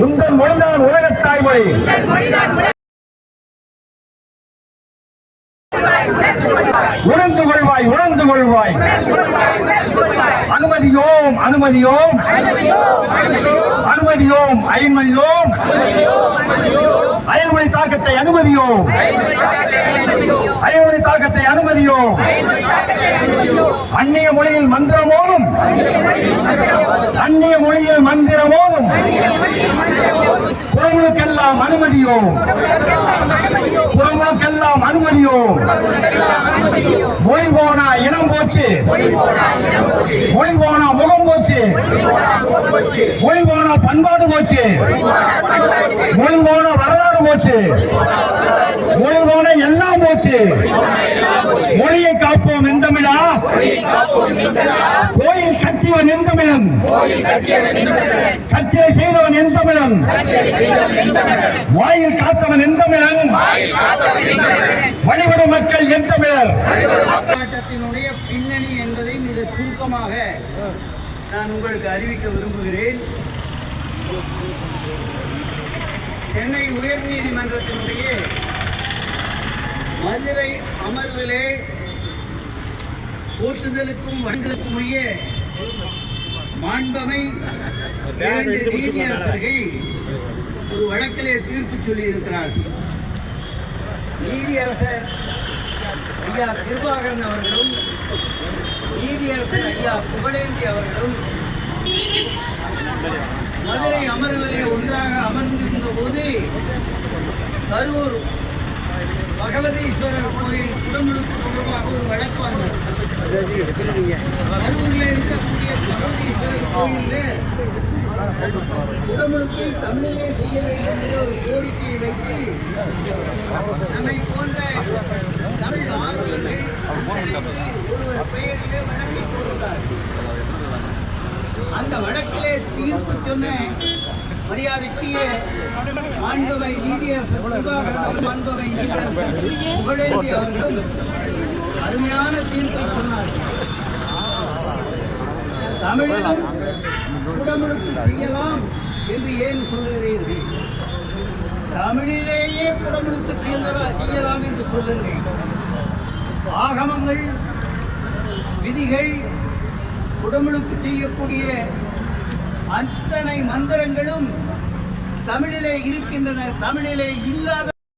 உந்தன் மொழிதான் உலகத் தாய்மொழி. உணர்ந்து கொள்வாய், உணர்ந்து கொள்வாய். அனுமதியோம், அனுமதியோம், அனுமதியோம், அயன்மதியோம், அயல்மொழி தாக்கத்தை அனுமதியோம், அயல்மொழி தாக்கத்தை அனுமதியோம். அந்நிய மொழியில் மந்திரமோதும், அந்நிய மொழியில் மந்திரமோதும் புறங்களுக்கெல்லாம் அனுமதியோம், புறங்களுக்கெல்லாம் அனுமதியோம். மொழி போனா இனம் போச்சு, மொழி போனா முகம் போச்சு, மொழி போனா பண்பாடு போச்சு, மொழி போனா வரலாறு போச்சு, மொழி போன எல்லாம் போச்சு. மொழியை காப்போம் எந்தமிழா, கோயில் கட்டியவன் எந்தமிழன், கட்சியை செய்தவன் எந்தமிழன், வாயில் காத்தவன் எந்தமிழன், வழிபடும் மக்கள் எந்தமிழர். போராட்டத்தினுடைய பின்னணி என்பதை மிக சுருக்கமாக நான் உங்களுக்கு அறிவிக்க விரும்புகிறேன். சென்னை உயர்நீதிமன்றத்தினுடைய மதுரை அமர்விலே போற்றுதலுக்கும் வணங்குதலுக்கும் உரிய மாண்பமை 2 நீதியரசர்கள் ஒரு வழக்கிலே தீர்ப்பு சொல்லியிருக்கிறார்கள். நீதியரசர் ஐயா கிருபாகரன் அவர்களும் நீதியரசர் ஐயா புகழேந்தி அவர்களும் மதுரை அமர்விலே ஒன்றாக அமர்ந்திருந்த போது கரூர் பகவதீஸ்வரர் கோயில் குடமுழுக்கு தொடர்பாக ஒரு வழக்கு வந்தது. கரூரில் இருக்கக்கூடிய பகவதீஸ்வரர் கோயிலில் குடமுழுக்கு தமிழிலே செய்ய வேண்டும் என்ற ஒரு கோரிக்கையை வைத்து நம்மை போன்ற தமிழ் ஆர்வலர்கள் ஒருவர் பெயரிலே வழக்கை போடுகிறார்கள். அந்த வழக்கிலே தீர்ப்பு சொன்ன மரியாதைக்குரிய மாண்புமை நீதியரசர் மாண்புமை நீதியரசர் புகழேந்தி அவர்களும் அருமையான தீர்ப்பை சொன்னார்கள். தமிழிலும் குடமுழுக்கு செய்யலாம் என்று ஏன் சொல்லுகிறீர்கள்? தமிழிலேயே குடமுழுக்கு செய்யலாம் என்று சொல்லுங்கள். ஆகமங்கள், விதிகள், குடமுழுக்கு செய்யக்கூடிய அத்தனை மந்திரங்களும் தமிழிலே இருக்கின்றன. தமிழிலே இல்லாத